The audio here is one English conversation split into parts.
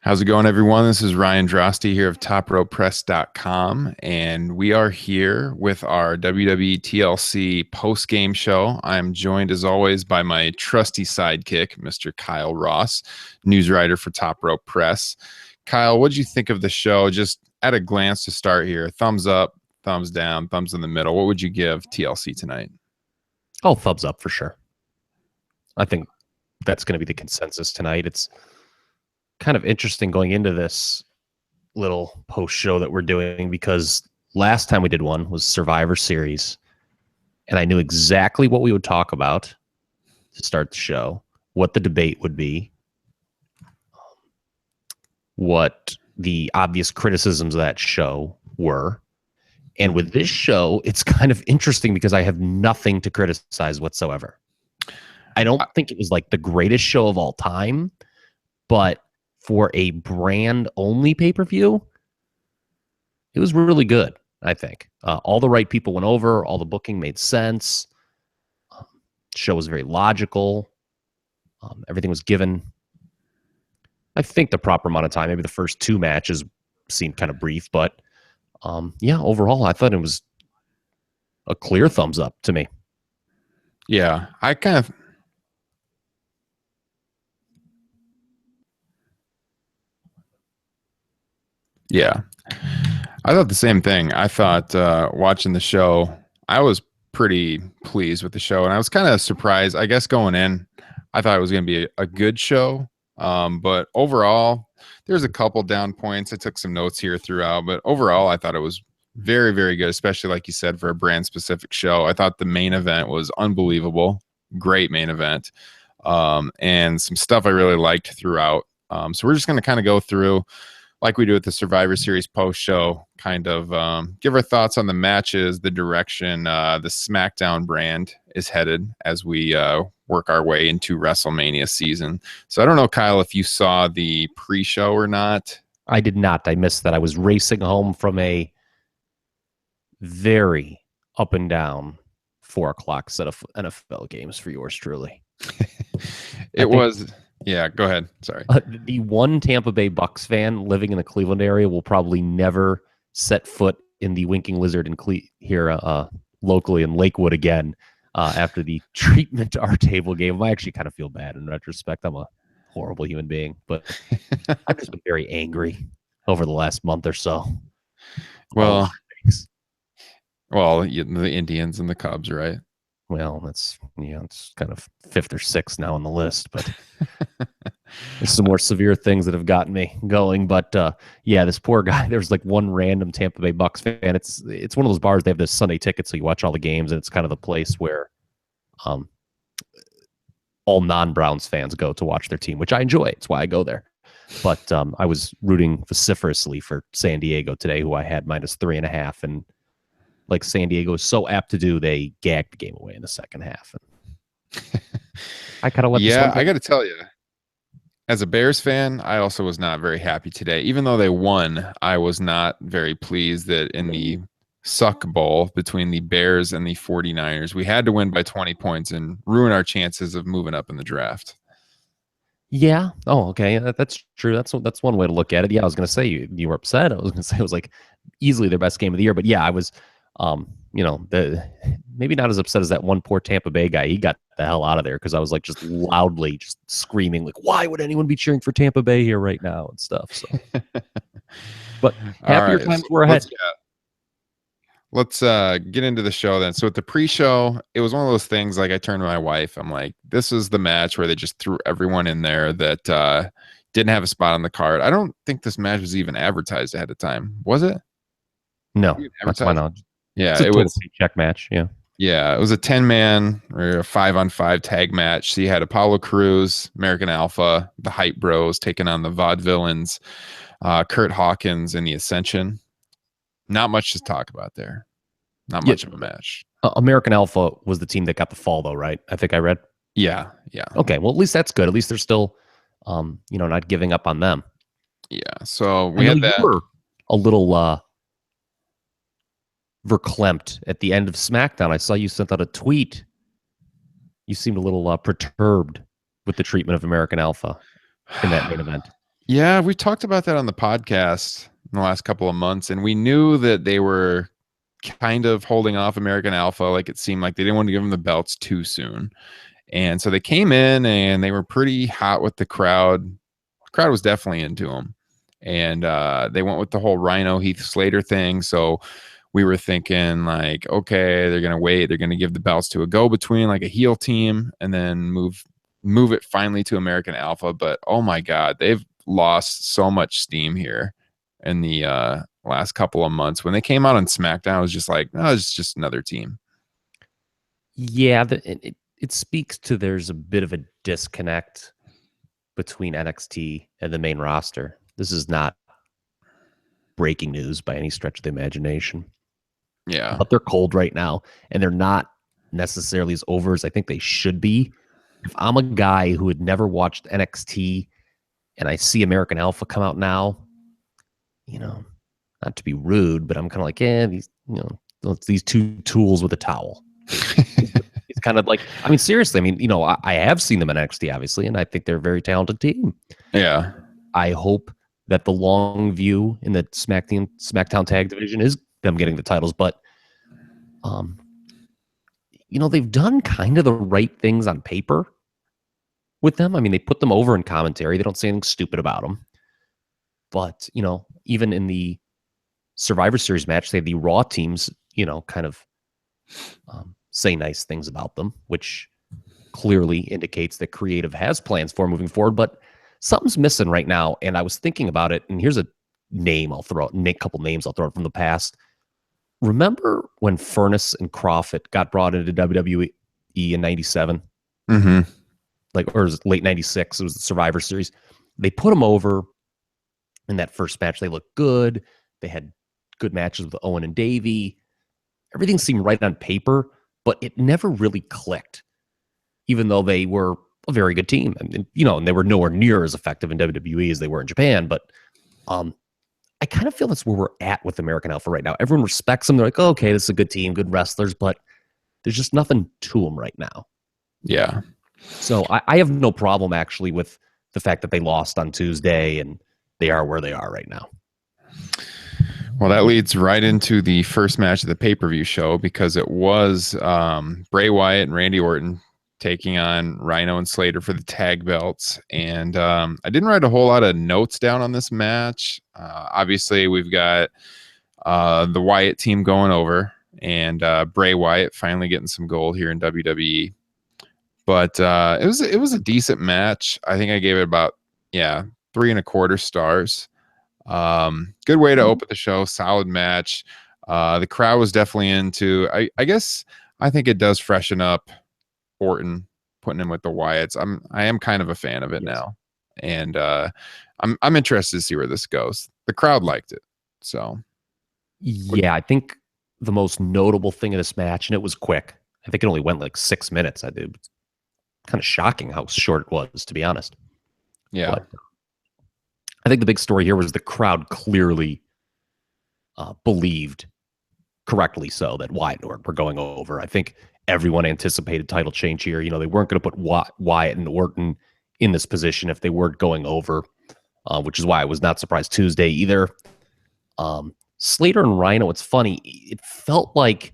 How's it going, everyone? This is Ryan Drosty here of TopRopePress.com, and we are here with our WWE TLC post-game show. I'm joined, as always, by my trusty sidekick, Mr. Kyle Ross, news writer for Top Rope Press. Kyle, what did you think of the show? Just at a glance to start here, thumbs up, thumbs down, thumbs in the middle. What would you give TLC tonight? Oh, thumbs up for sure. I think that's going to be the consensus tonight. It's kind of interesting going into this little post show that we're doing because last time we did one was Survivor Series, and I knew exactly what we would talk about to start the show, what the debate would be, what the obvious criticisms of that show were. And with this show, it's kind of interesting because I have nothing to criticize whatsoever. I don't think it was like the greatest show of all time, but for a brand-only pay-per-view, it was really good, I think. All the right people went over. All the booking made sense. Show was very logical. Everything was given, I think, the proper amount of time. Maybe the first two matches seemed kind of brief, but yeah, overall, I thought it was a clear thumbs up to me. Yeah, I kind of... Yeah, I thought the same thing. I thought watching the show, I was pretty pleased with the show, and I was kind of surprised. I guess going in, I thought it was going to be a good show, but overall, there's a couple down points. I took some notes here throughout, but overall, I thought it was very, very good, especially like you said for a brand-specific show. I thought the main event was unbelievable, great main event, and some stuff I really liked throughout. So we're just going to kind of go through, like we do with the Survivor Series post show, kind of give our thoughts on the matches, the direction the SmackDown brand is headed as we work our way into WrestleMania season. So I don't know, Kyle, if you saw the pre-show or not. I did not. I missed that. I was racing home from a very up and down 4 o'clock set of NFL games for yours truly. It was... Yeah, go ahead. Sorry. The one Tampa Bay Bucks fan living in the Cleveland area will probably never set foot in the Winking Lizard here locally in Lakewood again after the treatment to our table game. I actually kind of feel bad in retrospect. I'm a horrible human being, but I've just been very angry over the last month or so. Well, the Indians and the Cubs, right? Well, that's, it's kind of 5th or 6th now on the list, but there's some more severe things that have gotten me going. But yeah, this poor guy, there's like one random Tampa Bay Bucks fan. It's one of those bars, they have this Sunday ticket, so you watch all the games, and it's kind of the place where all non-Browns fans go to watch their team, which I enjoy. It's why I go there. But I was rooting vociferously for San Diego today, who I had -3.5, and like San Diego is so apt to do, they gagged the game away in the second half. And I kind of let this one go. I got to tell you, as a Bears fan, I also was not very happy today. Even though they won, I was not very pleased that in the suck bowl between the Bears and the 49ers, we had to win by 20 points and ruin our chances of moving up in the draft. Yeah. Oh, okay. That's true. That's one way to look at it. Yeah, I was going to say you were upset. I was going to say it was like easily their best game of the year. But yeah, I was... maybe not as upset as that one poor Tampa Bay guy. He got the hell out of there because I was like just loudly just screaming like, why would anyone be cheering for Tampa Bay here right now and stuff. So, but happier times were ahead. Let's get into the show then. So at the pre-show, it was one of those things, like I turned to my wife, I'm like, this is the match where they just threw everyone in there that didn't have a spot on the card. I don't think this match was even advertised ahead of time. Was it? No, that's my knowledge. Yeah, it was a check match. Yeah, it was a 10-man or a 5-on-5 tag match. So you had Apollo Crews, American Alpha, the Hype Bros taking on the Vaudevillains, Kurt Hawkins, and the Ascension. Not much to talk about there. Not much of a match. American Alpha was the team that got the fall, though, right? I think I read. Yeah. Okay, well, at least that's good. At least they're still, not giving up on them. Yeah. So we had that. You were a little verklempt at the end of SmackDown. I saw you sent out a tweet. You seemed a little perturbed with the treatment of American Alpha in that main event. Yeah, we talked about that on the podcast in the last couple of months, and we knew that they were kind of holding off American Alpha. Like it seemed like they didn't want to give them the belts too soon. And so they came in and they were pretty hot with the crowd. The crowd was definitely into them. And they went with the whole Rhino Heath Slater thing. So we were thinking like, okay, they're gonna wait. They're gonna give the belts to a go-between, like a heel team, and then move it finally to American Alpha. But oh my God, they've lost so much steam here in the last couple of months. When they came out on SmackDown, I was just like, no, it's just another team. Yeah, it speaks to there's a bit of a disconnect between NXT and the main roster. This is not breaking news by any stretch of the imagination. Yeah. But they're cold right now, and they're not necessarily as over as I think they should be. If I'm a guy who had never watched NXT and I see American Alpha come out now, not to be rude, but I'm kind of like, it's these two tools with a towel. It's kind of like, I mean, seriously, I have seen them in NXT, obviously, and I think they're a very talented team. Yeah. I hope that the long view in the SmackDown tag division is them getting the titles, but they've done kind of the right things on paper with them. I mean, they put them over in commentary. They don't say anything stupid about them. But, even in the Survivor Series match, they had the Raw teams, kind of say nice things about them, which clearly indicates that creative has plans for moving forward. But something's missing right now. And I was thinking about it. And here's a name I'll throw out, a couple names I'll throw out from the past. Remember when Furnace and Crawford got brought into WWE in 97? Mm-hmm. Or late 96. It was the Survivor Series. They put them over in that first match. They looked good. They had good matches with Owen and Davey. Everything seemed right on paper, but it never really clicked, even though they were a very good team. And they were nowhere near as effective in WWE as they were in Japan. But I kind of feel that's where we're at with American Alpha right now. Everyone respects them. They're like, oh, okay, this is a good team, good wrestlers, but there's just nothing to them right now. Yeah. So I have no problem actually with the fact that they lost on Tuesday and they are where they are right now. Well, that leads right into the first match of the pay-per-view show, because it was Bray Wyatt and Randy Orton taking on Rhino and Slater for the tag belts. And I didn't write a whole lot of notes down on this match. Obviously, we've got the Wyatt team going over, and Bray Wyatt finally getting some gold here in WWE. But it was a decent match. I think I gave it about 3.25 stars. Good way to open the show. Solid match. The crowd was definitely into. I guess I think it does freshen up Orton, putting him with the Wyatts. I am kind of a fan of it now, and I'm interested to see where this goes. The crowd liked it, so yeah. I think the most notable thing of this match, and it was quick. I think it only went like 6 minutes. I did. Kind of shocking how short it was, to be honest. Yeah. But I think the big story here was the crowd clearly believed, correctly so, that Wyatt and Orton were going over. I think everyone anticipated title change here. They weren't going to put Wyatt and Orton in this position if they weren't going over, which is why I was not surprised Tuesday either. Slater and Rhino, it's funny. It felt like,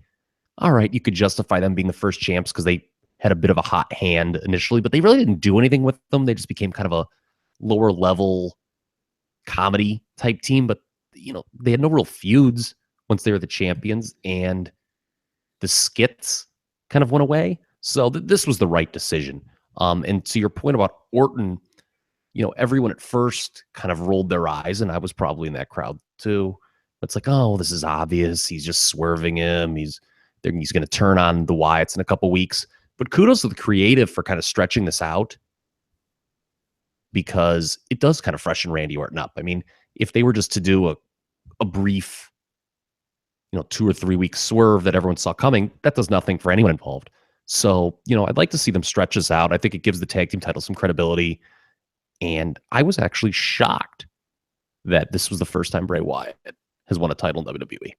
all right, you could justify them being the first champs because they had a bit of a hot hand initially, but they really didn't do anything with them. They just became kind of a lower level comedy type team, but they had no real feuds once they were the champions, and the skits kind of went away. So this was the right decision. And to your point about Orton, everyone at first kind of rolled their eyes, and I was probably in that crowd too. It's like, oh, this is obvious. He's just swerving him. He's going to turn on the Wyatts in a couple weeks. But kudos to the creative for kind of stretching this out, because it does kind of freshen Randy Orton up. I mean, if they were just to do a brief, 2 or 3 week swerve that everyone saw coming, that does nothing for anyone involved. So, I'd like to see them stretch this out. I think it gives the tag team title some credibility. And I was actually shocked that this was the first time Bray Wyatt has won a title in WWE.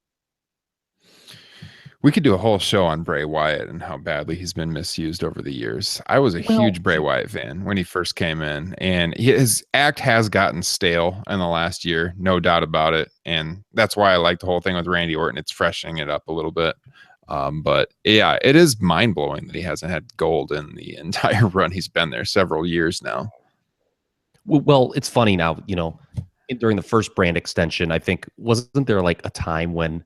We could do a whole show on Bray Wyatt and how badly he's been misused over the years. I was a Well, huge Bray Wyatt fan when he first came in, and his act has gotten stale in the last year, no doubt about it. And that's why I like the whole thing with Randy Orton. It's freshening it up a little bit. But yeah, it is mind blowing that he hasn't had gold in the entire run. He's been there several years now. well, it's funny now, during the first brand extension, I think, wasn't there like a time when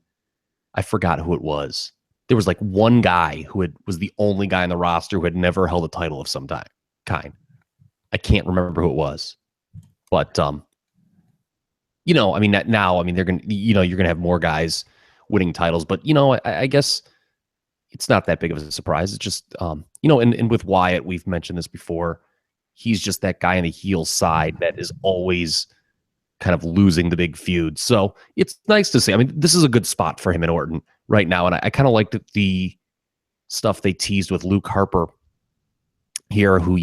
I forgot who it was? There was like one guy who was the only guy on the roster who had never held a title of some kind. I can't remember who it was, but I mean, now, I mean, they're gonna, you're gonna have more guys winning titles, but I guess it's not that big of a surprise. It's just, and with Wyatt, we've mentioned this before. He's just that guy on the heel side that is always kind of losing the big feud. So it's nice to see. I mean, this is a good spot for him and Orton right now. And I kind of liked the stuff they teased with Luke Harper here, who,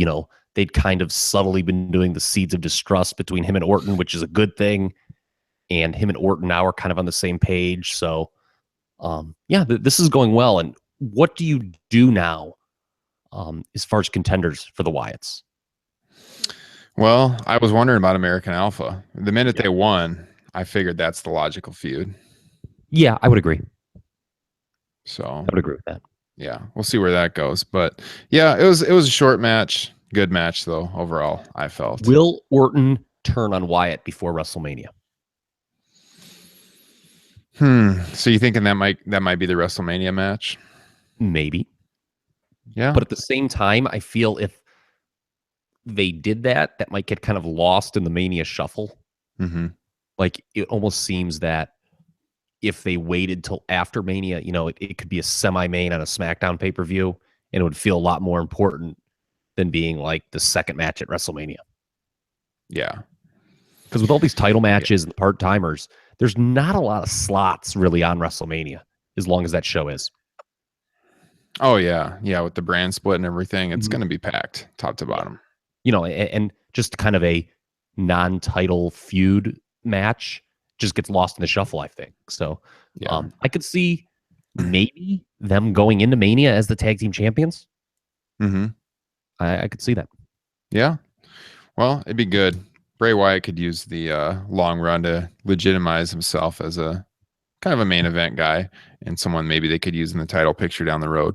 they'd kind of subtly been doing the seeds of distrust between him and Orton, which is a good thing. And him and Orton now are kind of on the same page. So, this is going well. And what do you do now as far as contenders for the Wyatts? Well, I was wondering about American Alpha. The minute they won, I figured that's the logical feud. Yeah, I would agree. So I would agree with that. Yeah, we'll see where that goes. But yeah, it was a short match. Good match though, overall, I felt. Will Orton turn on Wyatt before WrestleMania? So you thinking that might be the WrestleMania match? Maybe. Yeah. But at the same time, I feel if they did that, that might get kind of lost in the Mania shuffle. Mm-hmm. Like, it almost seems that if they waited till after Mania, it could be a semi-main on a SmackDown pay-per-view, and it would feel a lot more important than being like the second match at WrestleMania. Yeah. Because with all these title matches and part-timers, there's not a lot of slots really on WrestleMania, as long as that show is. Oh, yeah. Yeah, with the brand split and everything, it's going to be packed top to bottom. And just kind of a non-title feud match just gets lost in the shuffle, I think. So I could see maybe them going into Mania as the tag team champions. Mm-hmm. I could see that. Yeah. Well, it'd be good. Bray Wyatt could use the long run to legitimize himself as a kind of a main event guy and someone maybe they could use in the title picture down the road.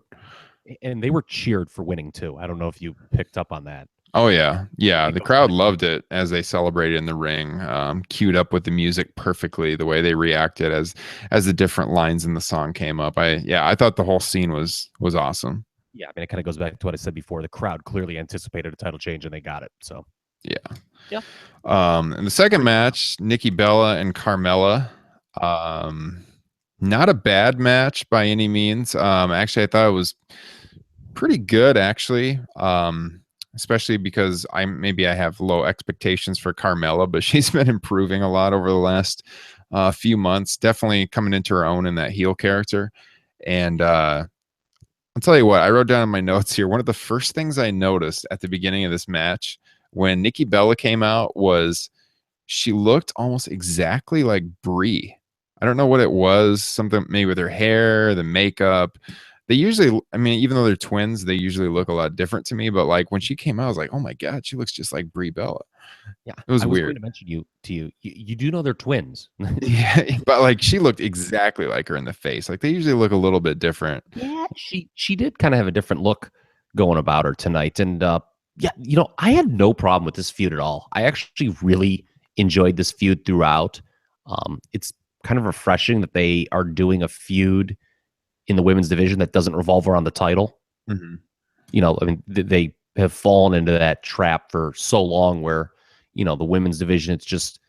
And they were cheered for winning too. I don't know if you picked up on that. Oh yeah. Yeah. The crowd loved it as they celebrated in the ring, queued up with the music perfectly, the way they reacted as the different lines in the song came up. I thought the whole scene was awesome. Yeah. I mean, it kind of goes back to what I said before. The crowd clearly anticipated a title change and they got it. So yeah. In the second match, Nikki Bella and Carmella, not a bad match by any means. Actually, I thought it was pretty good actually. Especially because I have low expectations for Carmella, but she's been improving a lot over the last few months, definitely coming into her own in that heel character. And I'll tell you what, I wrote down in my notes here, one of the first things I noticed at the beginning of this match when Nikki Bella came out was she looked almost exactly like Brie. I don't know what it was, something maybe with her hair, the makeup. They usually, I mean, even though they're twins, they usually look a lot different to me. But like when she came out, I was like, oh my God, she looks just like Brie Bella. Yeah, it was weird. I was going to mention to you. You do know they're twins. Yeah, but like she looked exactly like her in the face. Like they usually look a little bit different. Yeah, she did kind of have a different look going about her tonight. And I had no problem with this feud at all. I actually really enjoyed this feud throughout. It's kind of refreshing that they are doing a feud in the women's division that doesn't revolve around the title. Mm-hmm. I mean, they have fallen into that trap for so long where, the women's division, it's just,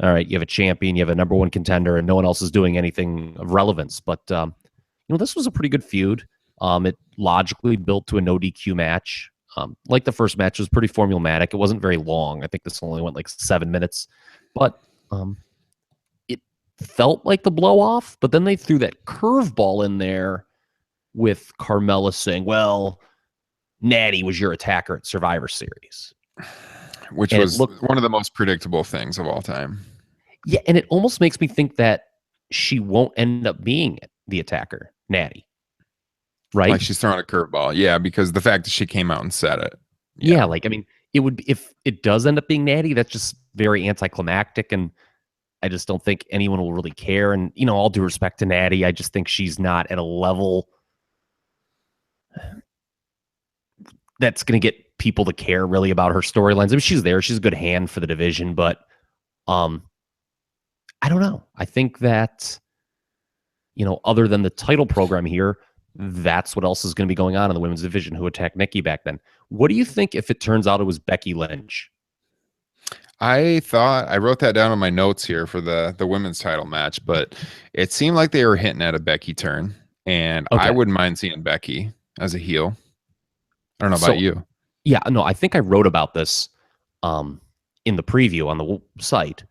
all right, you have a champion, you have a number one contender, and no one else is doing anything of relevance. But, this was a pretty good feud. It logically built to a no DQ match. Like the first match was pretty formulaic. It wasn't very long. I think this only went like 7 minutes, but it felt like the blow off. But then they threw that curveball in there with Carmella saying, well, Natty was your attacker at Survivor Series. Which was one of the most predictable things of all time. Yeah, and it almost makes me think that she won't end up being the attacker, Natty. right? Like she's throwing a curveball. Yeah, because the fact that she came out and said it. Yeah, Yeah. like I mean, it would if it does end up being Natty, that's just very anticlimactic, and I just don't think anyone will really care. And all due respect to Natty, I just think she's not at a level that's going to get people to care really about her storylines. I mean, she's there, she's a good hand for the division, but I don't know. I think that other than the title program here, that's what else is going to be going on in the women's division. Who attacked Nikki back then? What do you think if it turns out it was Becky Lynch? I wrote that down on my notes here for the women's title match, but it seemed like they were hinting at a Becky turn, and I Okay, wouldn't mind seeing Becky as a heel. I don't know about so you. yeah, no, I think I wrote about this in the preview on the site.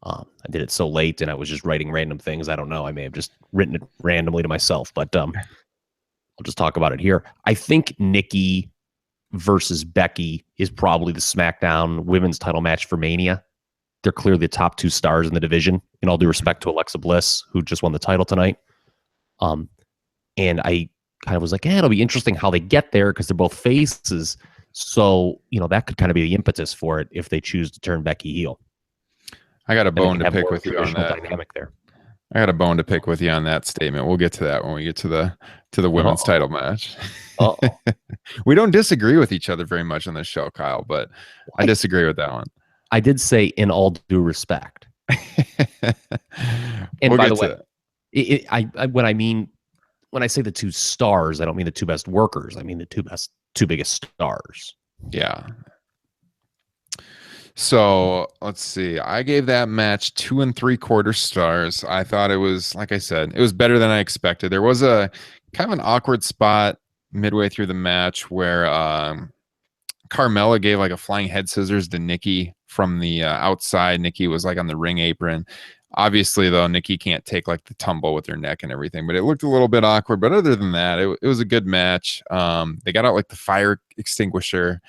I did it so late, and I was just writing random things. I don't know. I may have just written it randomly to myself, but I'll just talk about it here. I think Nikki versus Becky is probably the SmackDown women's title match for Mania. They're clearly the top two stars in the division, in all due respect to Alexa Bliss, who just won the title tonight. And I kind of was like, it'll be interesting how they get there because they're both faces. So, that could kind of be the impetus for it if they choose to turn Becky heel. I got a bone to pick with you on that. Dynamic there. I got a bone to pick with you on that statement. We'll get to that when we get to the women's title match. We don't disagree with each other very much on this show, Kyle, but I disagree with that one. I did say in all due respect. And by the way, when I say the two stars, I don't mean the two best workers. I mean the two biggest stars. Yeah. So let's see. I gave that match 2 3/4 stars. I thought it was, like I said, it was better than I expected. There was a kind of an awkward spot midway through the match where Carmella gave like a flying head scissors to Nikki from the outside. Nikki was like on the ring apron. Obviously, though, Nikki can't take like the tumble with her neck and everything, but it looked a little bit awkward. But other than that, it was a good match. They got out like the fire extinguisher,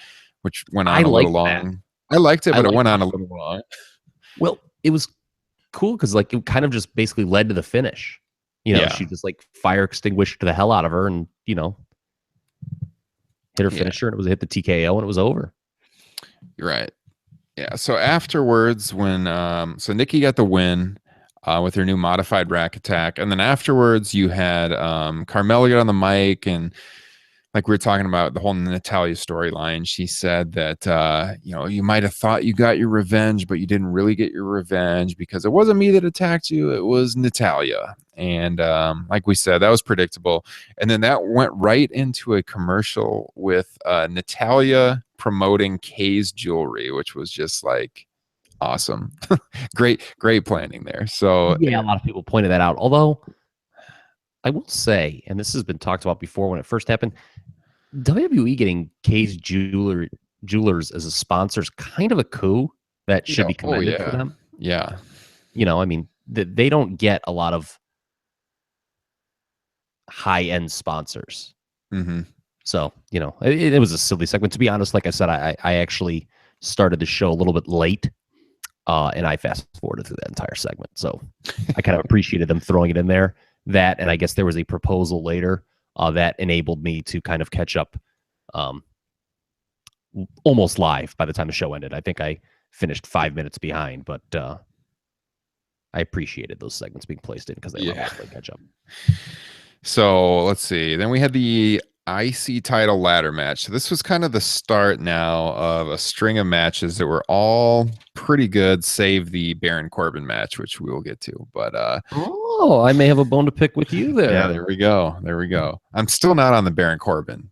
which went on a little long. I liked it, but it went on a little long. Well, it was cool because like it kind of just basically led to the finish. She just like fire extinguished the hell out of her and hit her finisher, and it was hit the TKO and it was over. You're right. Yeah. So afterwards, when so Nikki got the win with her new modified rack attack, and then afterwards you had Carmella get on the mic, and like we were talking about the whole Natalya storyline. She said that you might have thought you got your revenge, but you didn't really get your revenge because it wasn't me that attacked you, it was Natalya. And like we said, that was predictable. And then that went right into a commercial with Natalya promoting Kay's jewelry, which was just like awesome. great planning there. So yeah, a lot of people pointed that out. Although I will say, and this has been talked about before when it first happened, WWE getting Kay's Jewelers as a sponsor is kind of a coup that should be commended for them. Yeah. I mean, they don't get a lot of high-end sponsors. Mm-hmm. So, it was a silly segment. To be honest, like I said, I actually started the show a little bit late, and I fast-forwarded through that entire segment. So I kind of appreciated them throwing it in there. That, and I guess there was a proposal later that enabled me to kind of catch up almost live by the time the show ended. I think I finished 5 minutes behind, but I appreciated those segments being placed in because they allowed me to catch up. So let's see. Then we had the IC title ladder match. So this was kind of the start now of a string of matches that were all pretty good, save the Baron Corbin match, which we will get to. But I may have a bone to pick with you there. Yeah, there we go. I'm still not on the Baron Corbin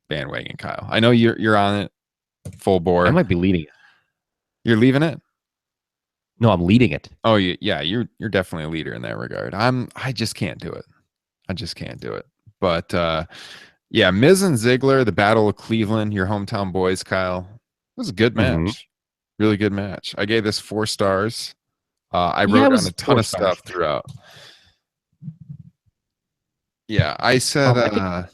bandwagon, Kyle. I know you're on it full bore. I might be leading it. You're leaving it? No, I'm leading it. Oh, yeah, you're definitely a leader in that regard. I just can't do it. But yeah, Miz and Ziggler, the Battle of Cleveland, your hometown boys, Kyle. It was a good match. Mm-hmm. Really good match. I gave this 4 stars. I wrote on a ton of stuff throughout. Yeah, I said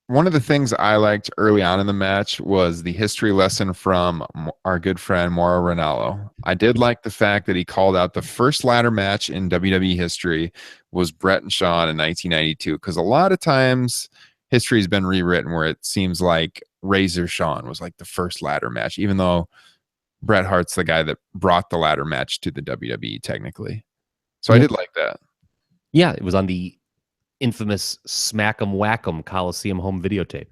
one of the things I liked early on in the match was the history lesson from our good friend Mauro Ranallo. I did like the fact that he called out the first ladder match in WWE history was Brett and Shawn in 1992, because a lot of times history's been rewritten where it seems like Razor Shawn was like the first ladder match, even though Bret Hart's the guy that brought the ladder match to the WWE technically. So I Yep. did like that. Yeah, it was on the infamous Smack 'em Whack 'em Coliseum home videotape.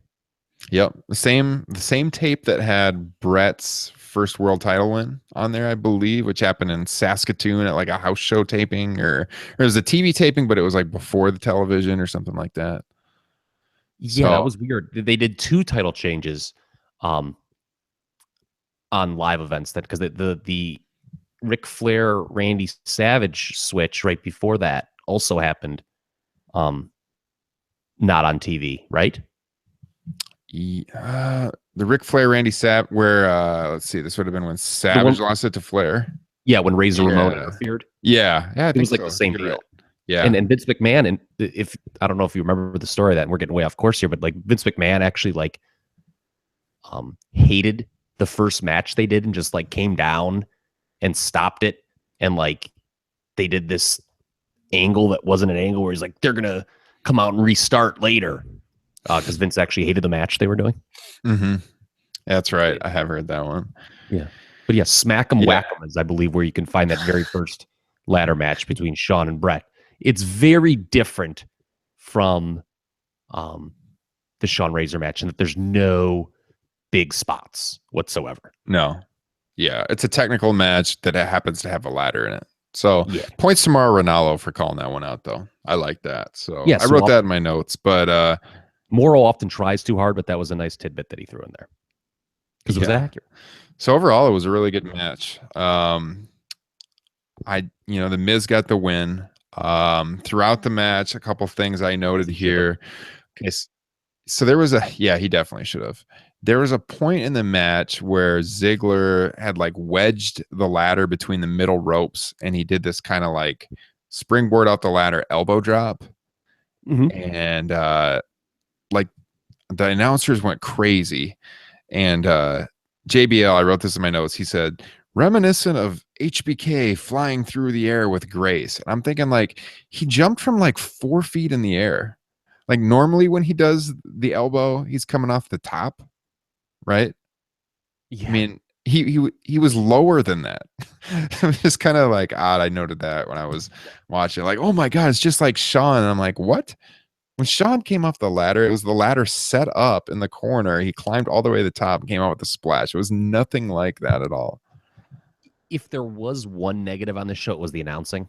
Yep. The same tape that had Bret's first world title win on there, I believe, which happened in Saskatoon at like a house show taping, or it was a TV taping, but it was like before the television or something like that. Yeah, So that was weird. They did 2 title changes on live events that because the Ric Flair Randy Savage switch right before that also happened not on TV, right? the Ric Flair Randy Sapp, where let's see, this would have been when Savage lost it to Flair. Yeah, when Razor Ramon Yeah. interfered. Yeah, I It think was like so. the same You're deal. right. Yeah. And Vince McMahon, and if I don't know if you remember the story of that, and we're getting way off course here, but like Vince McMahon actually like hated the first match they did and just like came down and stopped it, and like they did this angle that wasn't an angle where he's like they're gonna come out and restart later because Vince actually hated the match they were doing. Mm-hmm. That's right. I have heard that one. Yeah, but yeah, Smack 'em Yeah. Whack 'em is I believe where you can find that very first ladder match between Shawn and Bret. It's very different from the Shawn Razor match, and that there's no big spots whatsoever. No. Yeah, it's a technical match that happens to have a ladder in it. So Yeah. points to Mauro Ranallo for calling that one out, though. I like that. So Yeah, I so wrote that in my notes, but Morrow often tries too hard, but that was a nice tidbit that he threw in there because it was Yeah. accurate. so overall it was a really good match. The Miz got the win. Throughout the match, a couple things I noted here. Okay, so there was he definitely should have. There was a point in the match where Ziggler had like wedged the ladder between the middle ropes, and he did this kind of like springboard out the ladder elbow drop. And like the announcers went crazy. And JBL, I wrote this in my notes. He said, reminiscent of HBK flying through the air with grace. And I'm thinking like he jumped from like 4 feet in the air. Like normally when he does the elbow, he's coming off the top, right? Yeah. I mean, he was lower than that. It was just kind of like odd. I noted that when I was watching, like, oh my God, it's just like Shawn. And I'm like, what? When Shawn came off the ladder, it was the ladder set up in the corner. He climbed all the way to the top and came out with a splash. It was nothing like that at all. If there was one negative on this show, it was the announcing.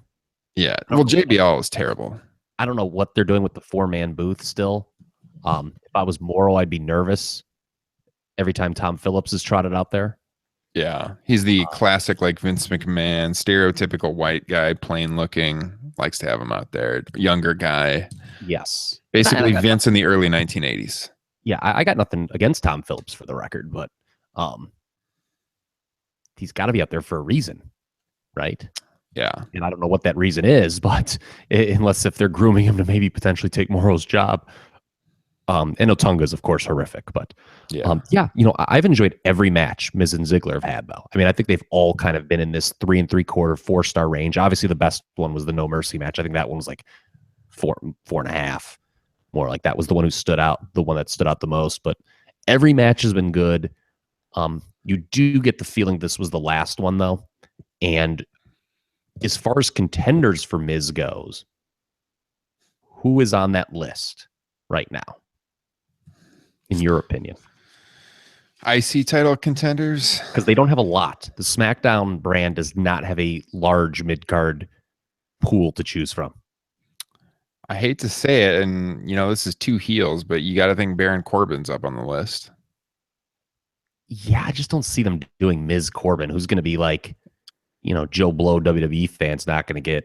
Yeah. Well, JBL is terrible. I don't know what they're doing with the 4-man booth still. If I was Morrow, I'd be nervous every time Tom Phillips is trotted out there. Yeah. He's the classic, like Vince McMahon, stereotypical white guy, plain looking, likes to have him out there. Younger guy. Yes. Basically Vince in the early 1980s. Yeah, I got nothing against Tom Phillips for the record, but he's got to be out there for a reason, right? Yeah. And I don't know what that reason is, but unless if they're grooming him to maybe potentially take Morrow's job. And Otunga's, of course, horrific, but I've enjoyed every match Miz and Ziggler have had, though. I mean, I think they've all kind of been in this 3 3/4, 4-star range. Obviously, the best one was the No Mercy match. I think that one was like 4.5. More like that was the one who stood out, the one that stood out the most. But every match has been good. You do get the feeling this was the last one, though. And as far as contenders for Miz goes, who is on that list right now, in your opinion? IC title contenders? Because they don't have a lot. The SmackDown brand does not have a large mid-card pool to choose from. I hate to say it, and this is 2 heels, but you got to think Baron Corbin's up on the list. Yeah, I just don't see them doing Miz Corbin, who's going to be like, Joe Blow WWE fans not going to get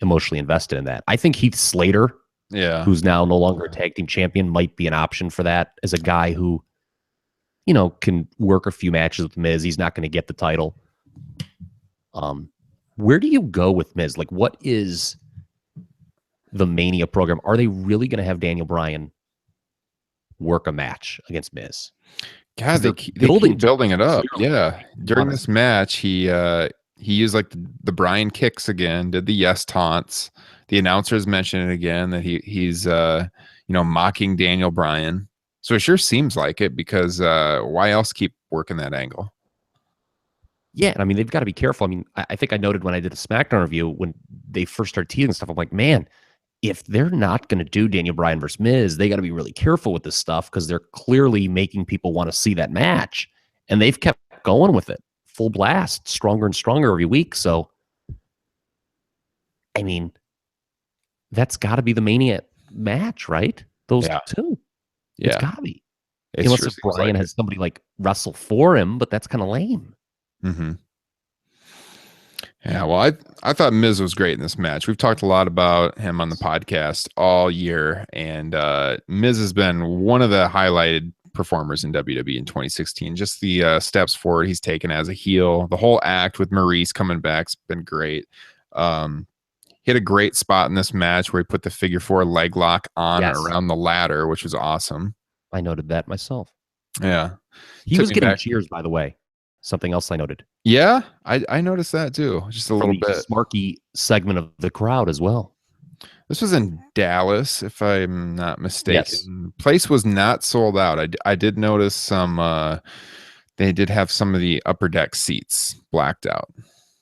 emotionally invested in that. I think Heath Slater, who's now no longer a tag team champion, might be an option for that as a guy who, can work a few matches with Miz. He's not going to get the title. Where do you go with Miz? Like, what is the Mania program? Are they really going to have Daniel Bryan work a match against Miz? God, they keep building it up. Yeah. During this match, he used like the Bryan kicks again, did the yes taunts. The announcers mentioned it again that he's mocking Daniel Bryan. So it sure seems like it, because why else keep working that angle? Yeah, and I mean, they've got to be careful. I mean, I think I noted when I did a SmackDown review, when they first started teasing stuff, I'm like, man, if they're not going to do Daniel Bryan versus Miz, they got to be really careful with this stuff, because they're clearly making people want to see that match. And they've kept going with it full blast, stronger and stronger every week. So, I mean, that's got to be the Mania match, right? Those two. It's Yeah. got to be. It Unless sure if seems Bryan like has somebody like wrestle for him, but that's kind of lame. it. Mm-hmm. Yeah, well, I thought Miz was great in this match. We've talked a lot about him on the podcast all year, and Miz has been one of the highlighted performers in WWE in 2016. Just the steps forward he's taken as a heel, the whole act with Maurice coming back's been great. Hit a great spot in this match where he put the figure 4 leg lock on around the ladder, which was awesome. I noted that myself. Yeah, he was getting cheers, by the way. Something else I noted. Yeah, I noticed that too. Just a little bit. Smarky segment of the crowd as well. This was in Dallas, if I'm not mistaken. Yes. Place was not sold out. I did notice some. They did have some of the upper deck seats blacked out.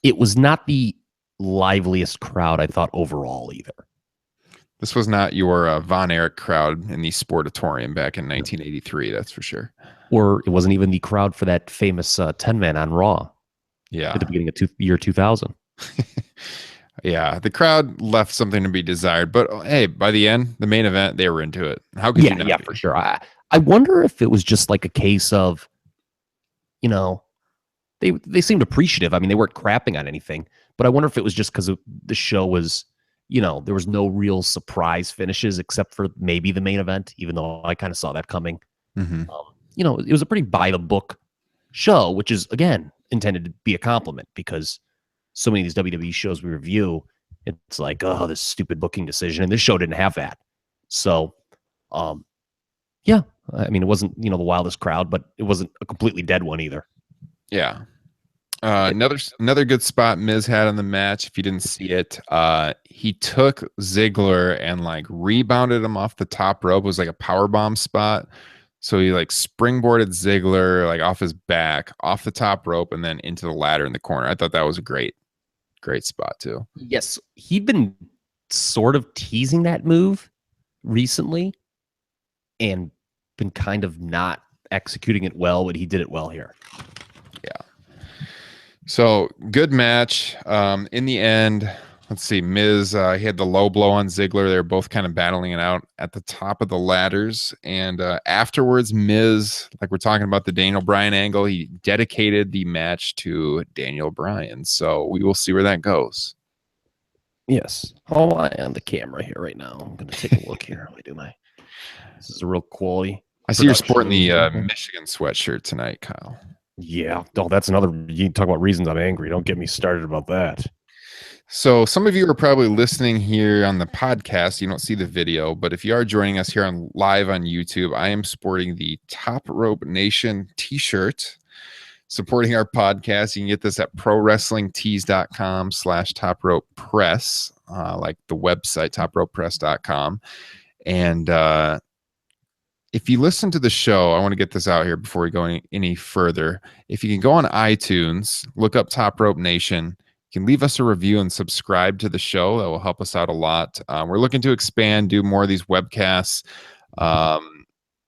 It was not the liveliest crowd, I thought, overall either. This was not your Von Erich crowd in the Sportatorium back in 1983. That's for sure. Or it wasn't even the crowd for that famous 10-man on Raw. Yeah, at the beginning of year 2000. Yeah, the crowd left something to be desired, but hey, by the end, the main event, they were into it. How could you not? Yeah, for sure. I wonder if it was just like a case of, they seemed appreciative. I mean, they weren't crapping on anything, but I wonder if it was just because the show was, there was no real surprise finishes except for maybe the main event, even though I kind of saw that coming. Mm-hmm. It was a pretty by the book show, which is, again, intended to be a compliment, because so many of these WWE shows we review, it's like, oh, this stupid booking decision, and this show didn't have that. So, yeah, I mean, it wasn't the wildest crowd, but it wasn't a completely dead one either. Yeah. Another good spot Miz had in the match. If you didn't see it, he took Ziggler and like rebounded him off the top rope. It was like a power bomb spot. So he like springboarded Ziggler like off his back, off the top rope, and then into the ladder in the corner. I thought that was a great spot too. Yes, he'd been sort of teasing that move recently and been kind of not executing it well, but he did it well here. Yeah. So good match. In the end, let's see, Miz, he had the low blow on Ziggler. They were both kind of battling it out at the top of the ladders. And afterwards, Miz, like we're talking about the Daniel Bryan angle, he dedicated the match to Daniel Bryan. So we will see where that goes. Yes. I'll lie on the camera here right now. I'm going to take a look here. This is a real quality. I see you're sporting the Michigan sweatshirt tonight, Kyle. Yeah. Oh, that's another. You talk about reasons I'm angry. Don't get me started about that. So some of you are probably listening here on the podcast. You don't see the video, but if you are joining us here live on YouTube, I am sporting the Top Rope Nation t-shirt supporting our podcast. You can get this at prowrestlingtees.com/topropepress, like the website, topropepress.com. And if you listen to the show, I want to get this out here before we go any further. If you can go on iTunes, look up Top Rope Nation, you can leave us a review and subscribe to the show. That will help us out a lot. We're looking to expand, do more of these webcasts,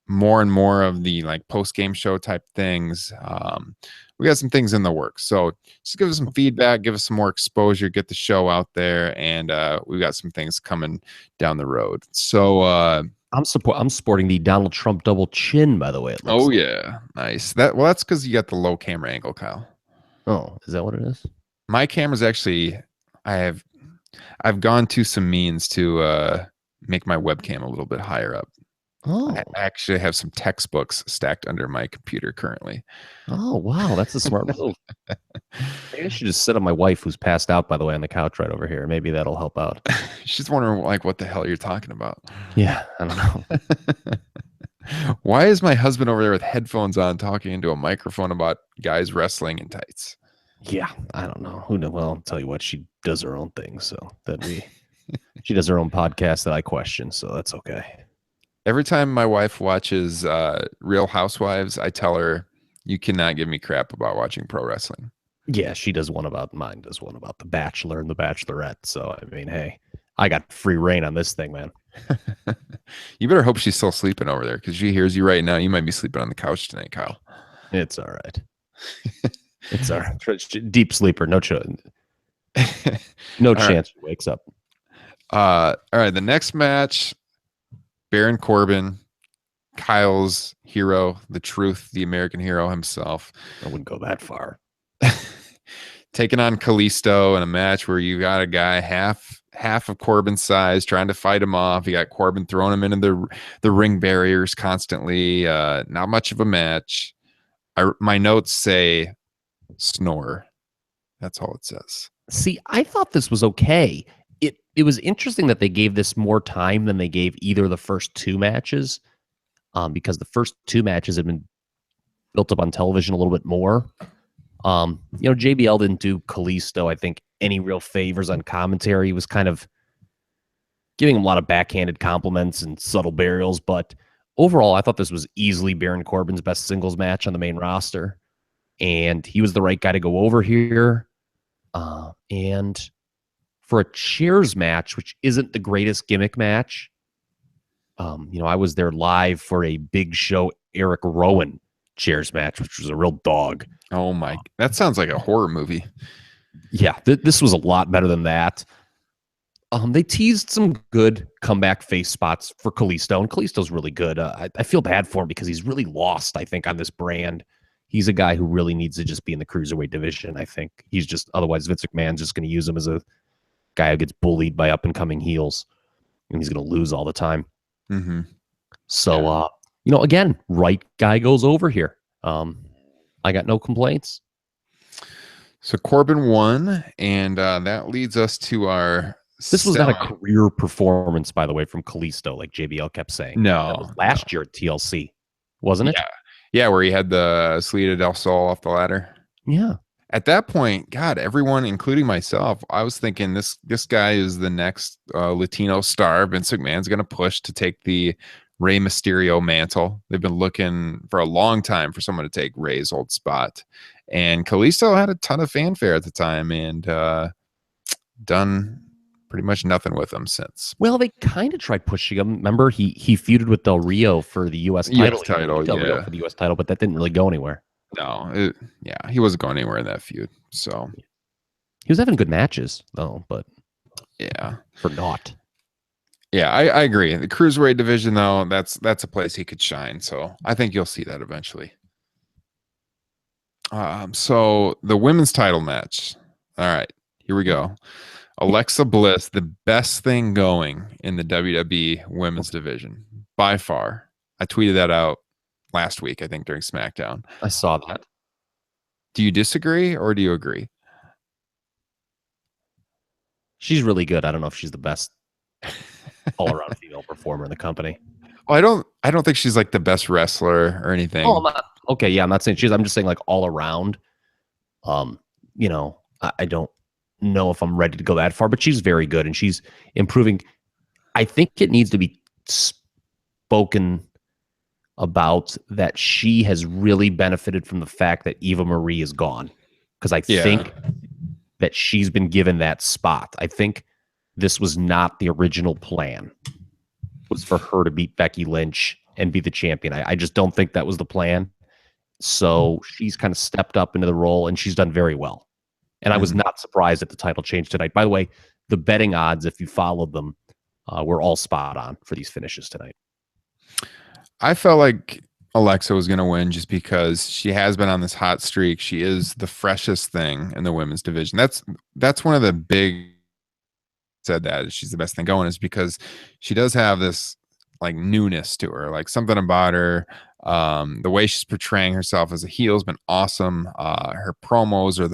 more and more of the like post-game show type things. We got some things in the works. So just give us some feedback, give us some more exposure, get the show out there, and we've got some things coming down the road. So I'm sporting the Donald Trump double chin, by the way. Yeah, nice. That's because you got the low camera angle, Kyle. Oh, is that what it is? My camera's actually, I've gone to some means to make my webcam a little bit higher up. Oh, I actually have some textbooks stacked under my computer currently. Oh, wow, that's a smart move. Maybe I should just sit on my wife, who's passed out, by the way, on the couch right over here. Maybe that'll help out. She's wondering like what the hell you're talking about. Yeah, I don't know. Why is my husband over there with headphones on talking into a microphone about guys wrestling in tights? Yeah, I don't know. Who knows? Well, I'll tell you what, she does her own thing, so she does her own podcast that I question, so that's okay. Every time my wife watches Real Housewives, I tell her, you cannot give me crap about watching pro wrestling. Yeah, she does one about mine, does one about The Bachelor and The Bachelorette. So, I mean, hey, I got free reign on this thing, man. You better hope she's still sleeping over there because she hears you right now. You might be sleeping on the couch tonight, Kyle. It's all right. It's all right. Deep sleeper. No, no chance she wakes up. All right. The next match, Baron Corbin, Kyle's hero, the truth, the American hero himself. I wouldn't go that far. Taking on Kalisto in a match where you got a guy half of Corbin's size trying to fight him off. You got Corbin throwing him into the ring barriers constantly. Not much of a match. My notes say snore. That's all it says. See, I thought this was okay. It was interesting that they gave this more time than they gave either of the first two matches, because the first two matches had been built up on television a little bit more. JBL didn't do Kalisto, I think, any real favors on commentary. He was kind of giving him a lot of backhanded compliments and subtle burials, but overall, I thought this was easily Baron Corbin's best singles match on the main roster, and he was the right guy to go over here. And for a chairs match, which isn't the greatest gimmick match, I was there live for a Big Show Eric Rowan chairs match, which was a real dog. Oh my, that sounds like a horror movie. Yeah, this was a lot better than that. They teased some good comeback face spots for Kalisto, and Kalisto's really good. I feel bad for him because he's really lost, I think, on this brand. He's a guy who really needs to just be in the cruiserweight division. I think he's just, otherwise Vince McMahon's just going to use him as a guy who gets bullied by up-and-coming heels, and he's going to lose all the time. Mm-hmm. So, again, right guy goes over here. I got no complaints. So Corbin won, and that leads us to our... This was not a career performance, by the way, from Kalisto, like JBL kept saying. No. That was last year at TLC, wasn't it? Yeah, where he had the Salida del Sol off the ladder. Yeah. At that point, God, everyone, including myself, I was thinking this guy is the next Latino star Vince McMahon's going to push to take the Rey Mysterio mantle. They've been looking for a long time for someone to take Rey's old spot. And Kalisto had a ton of fanfare at the time and done pretty much nothing with him since. Well, they kind of tried pushing him. Remember, he feuded with Del Rio for the U.S. title. Del Rio for the U.S. title, but that didn't really go anywhere. No, he wasn't going anywhere in that feud. So he was having good matches, though, but for naught. Yeah, I agree. The cruiserweight division, though, that's a place he could shine. So I think you'll see that eventually. So the women's title match. All right, here we go. Alexa Bliss, the best thing going in the WWE women's division by far. I tweeted that out last week, I think, during SmackDown. I saw that. Do you disagree or do you agree? She's really good. I don't know if she's the best all-around female performer in the company. Well, I don't think she's like the best wrestler or anything. Oh, I'm not, okay, yeah, I'm not saying she's. I'm just saying like all around. I don't know if I'm ready to go that far, but she's very good and she's improving. I think it needs to be spoken about that she has really benefited from the fact that Eva Marie is gone, because I think that she's been given that spot. I think this was not the original plan, was for her to beat Becky Lynch and be the champion. I just don't think that was the plan. So she's kind of stepped up into the role and she's done very well. And I was not surprised at the title change tonight. By the way, the betting odds, if you followed them, were all spot on for these finishes tonight. I felt like Alexa was going to win just because she has been on this hot streak. She is the freshest thing in the women's division. That's one of the big said that she's the best thing going is because she does have this like newness to her, like something about her. The way she's portraying herself as a heel has been awesome. Her promos are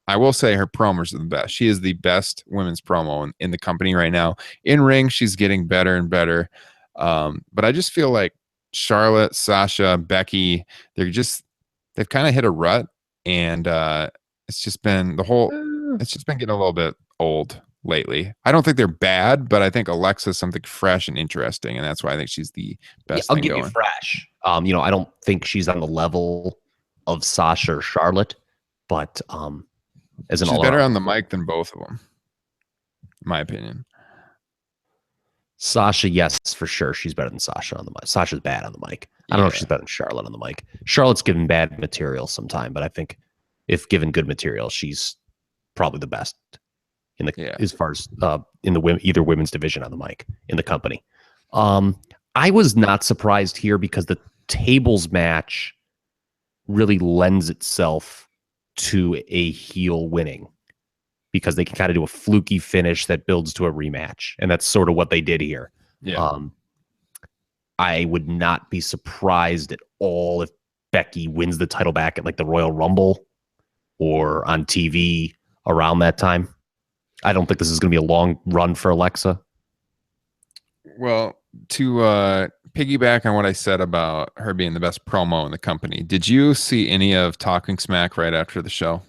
I will say her promos are the best. She is the best women's promo in the company right now. In ring, she's getting better and better. But I just feel like Charlotte, Sasha, Becky, they've kind of hit a rut, and it's just been getting a little bit old, lately. I don't think they're bad, but I think Alexa's something fresh and interesting, and that's why I think she's the Yeah, best I'll thing give you going. fresh. I don't think she's on the level of Sasha or Charlotte, but as an She's all better around on the mic than both of them, in my opinion. Sasha, yes, for sure. She's better than Sasha on the mic. Sasha's bad on the mic. I don't know if Yeah. she's better than Charlotte on the mic. Charlotte's given bad material sometime, but I think if given good material, she's probably the best in the as far as in the either women's division on the mic in the company. I was not surprised here because the tables match really lends itself to a heel winning because they can kind of do a fluky finish that builds to a rematch. And that's sort of what they did here. Yeah. I would not be surprised at all if Becky wins the title back at like the Royal Rumble or on TV around that time. I don't think this is going to be a long run for Alexa. Well, to piggyback on what I said about her being the best promo in the company, did you see any of Talking Smack right after the show?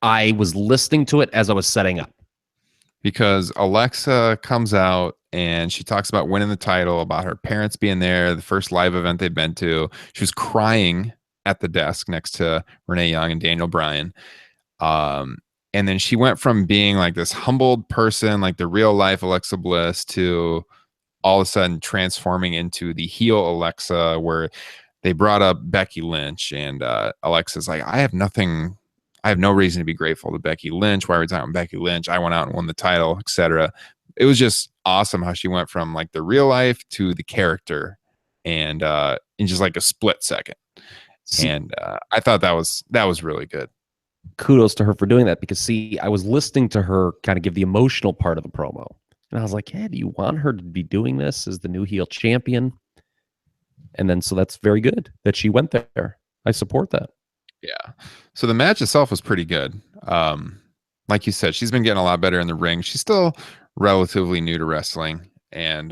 I was listening to it as I was setting up. Because Alexa comes out and she talks about winning the title, about her parents being there, the first live event they'd been to. She was crying at the desk next to Renee Young and Daniel Bryan. And then she went from being like this humbled person, like the real life Alexa Bliss, to all of a sudden transforming into the heel Alexa, where they brought up Becky Lynch, and Alexa's like, I have no reason to be grateful to Becky Lynch. Why are we talking about Becky Lynch? I went out and won the title, etc. It was just awesome how she went from like the real life to the character, and in just like a split second. And I thought that was really good. Kudos to her for doing that, because see, I was listening to her kind of give the emotional part of the promo, and I was like, "Yeah, do you want her to be doing this as the new heel champion?" And then so that's very good that she went there. I support that. Yeah. So the match itself was pretty good. Like you said, she's been getting a lot better in the ring. She's still relatively new to wrestling, and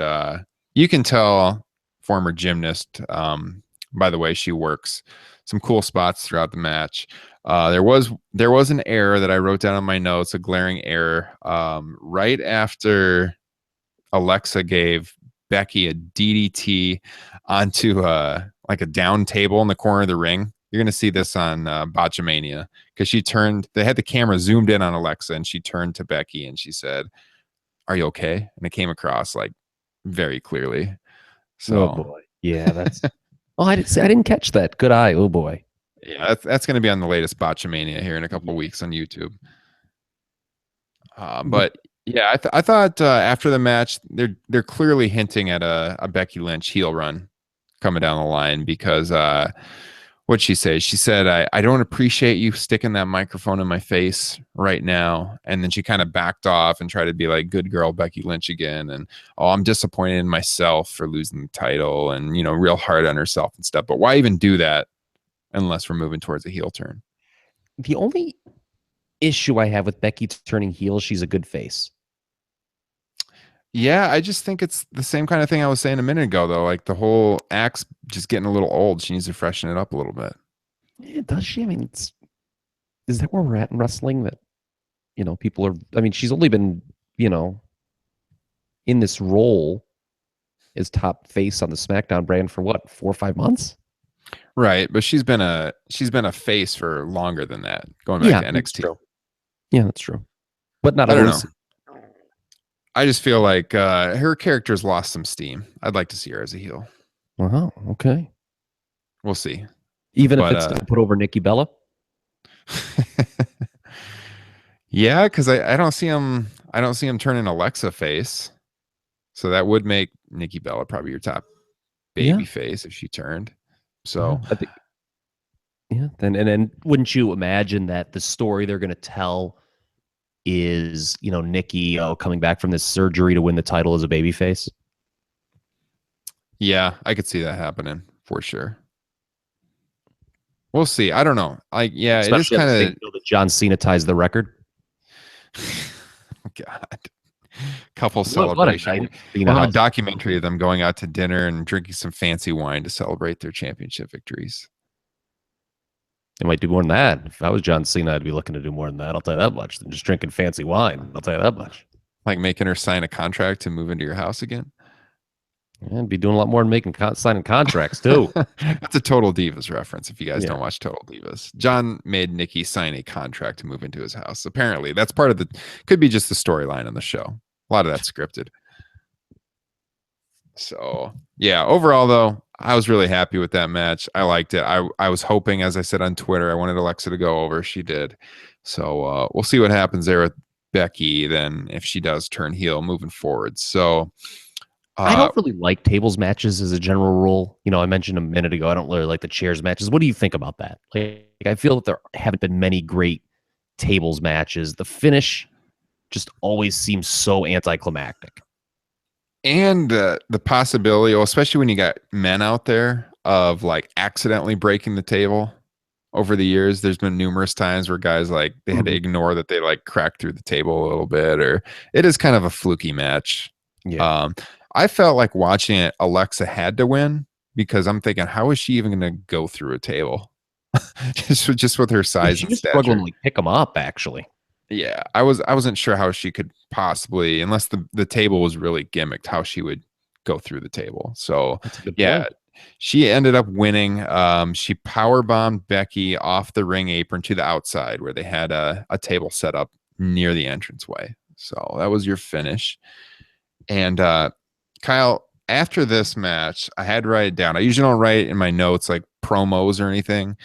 you can tell, former gymnast, by the way she works. Some cool spots throughout the match. There was an error that I wrote down on my notes, a glaring error. Right after Alexa gave Becky a DDT onto like a down table in the corner of the ring. You're going to see this on Botchamania, because they had the camera zoomed in on Alexa, and she turned to Becky and she said, "Are you okay?" And it came across like very clearly. So, oh boy. Yeah, that's oh, I didn't catch that. Good eye. Oh boy. Yeah, that's going to be on the latest Botchamania here in a couple of weeks on YouTube. But yeah, I thought after the match, they're clearly hinting at a Becky Lynch heel run coming down the line, because what'd she say? She said, I don't appreciate you sticking that microphone in my face right now. And then she kind of backed off and tried to be like good girl Becky Lynch again. And, oh, I'm disappointed in myself for losing the title, and, real hard on herself and stuff. But why even do that unless we're moving towards a heel turn? The only issue I have with Becky turning heel, she's a good face. Yeah, I just think it's the same kind of thing I was saying a minute ago, though. Like the whole act's just getting a little old. She needs to freshen it up a little bit. Yeah, does she? I mean, is that where we're at in wrestling? That people are. I mean, she's only been in this role as top face on the SmackDown brand for what, 4 or 5 months? Right, but she's been a face for longer than that, going back to NXT. That's true. Yeah, that's true. But not I don't always. know. I just feel like her character's lost some steam. I'd like to see her as a heel. Wow. Okay. We'll see. Even if it's to put over Nikki Bella. Yeah, because I don't see him. I don't see him turning Alexa face. So that would make Nikki Bella probably your top baby face if she turned. So I think, then wouldn't you imagine that the story they're going to tell is Nikki coming back from this surgery to win the title as a babyface? Yeah, I could see that happening for sure. We'll see. I don't know. Especially it is kind of that John Cena ties the record. God. Couple celebration. We'll have a documentary of them going out to dinner and drinking some fancy wine to celebrate their championship victories. They might do more than that. If I was John Cena, I'd be looking to do more than that. I'll tell you that much. Than just drinking fancy wine. I'll tell you that much. Like making her sign a contract to move into your house again. Yeah, I'd be doing a lot more than making signing contracts too. That's a Total Divas reference. If you guys Yeah. don't watch Total Divas, John made Nikki sign a contract to move into his house. Apparently, that's part of the. Could be just the storyline on the show. A lot of that's scripted. So yeah, overall though, I was really happy with that match. I liked it. I was hoping, as I said on Twitter, I wanted Alexa to go over. She did. So we'll see what happens there with Becky then if she does turn heel moving forward. So I don't really like tables matches as a general rule. You know, I mentioned a minute ago, I don't really like the chairs matches. What do you think about that? Like I feel that there haven't been many great tables matches. The finish just always seems so anticlimactic. and the possibility, well, especially when you got men out there, of like accidentally breaking the table over the years. There's been numerous times where guys like they had to ignore that they like cracked through the table a little bit, or it is kind of a fluky match. Yeah. I felt like watching it, Alexa had to win because I'm thinking, how is she even going to go through a table? just with her size She and was stature. struggling to like pick them up, actually. Yeah, I wasn't sure how she could possibly, unless the table was really gimmicked, how she would go through the table. So That's a good yeah, point. she ended up winning. She power bombed Becky off the ring apron to the outside where they had a table set up near the entranceway. So that was your finish. And Kyle, after this match, I had to write it down. I usually don't write in my notes like promos or anything,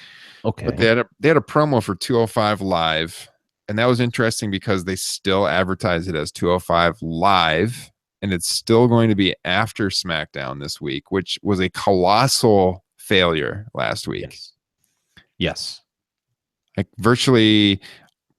Okay. but they had a promo for 205 Live, and that was interesting because they still advertise it as 205 Live, and it's still going to be after SmackDown this week, which was a colossal failure last week. Yes. Yes. Like virtually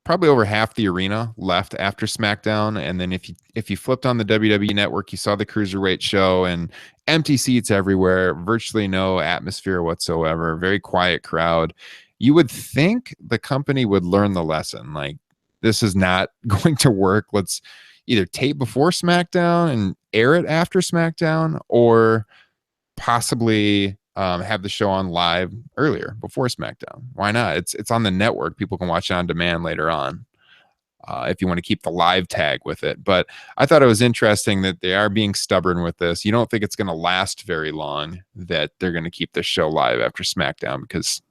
probably over half the arena left after SmackDown. And then if you flipped on the WWE network, you saw the Cruiserweight show and empty seats everywhere, virtually no atmosphere whatsoever, very quiet crowd. You would think the company would learn the lesson. Like, this is not going to work. Let's either tape before SmackDown and air it after SmackDown, or possibly have the show on live earlier before SmackDown. Why not? It's on the network. People can watch it on demand later on if you want to keep the live tag with it. But I thought it was interesting that they are being stubborn with this. You don't think it's going to last very long that they're going to keep the show live after SmackDown, because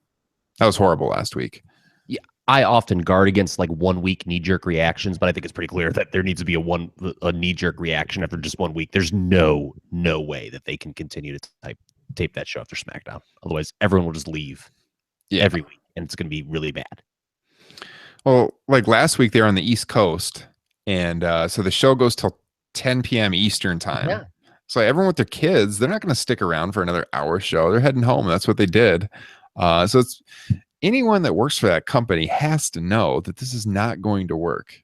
that was horrible last week. Yeah, I often guard against like 1 week knee jerk reactions, but I think it's pretty clear that there needs to be a knee jerk reaction after just 1 week. There's no way that they can continue to tape that show after SmackDown. Otherwise, everyone will just leave every week, and it's going to be really bad. Well, like last week, they were on the East Coast, and so the show goes till 10 p.m. Eastern time. Yeah. So everyone with their kids, they're not going to stick around for another hour show. They're heading home. That's what they did. So it's anyone that works for that company has to know that this is not going to work.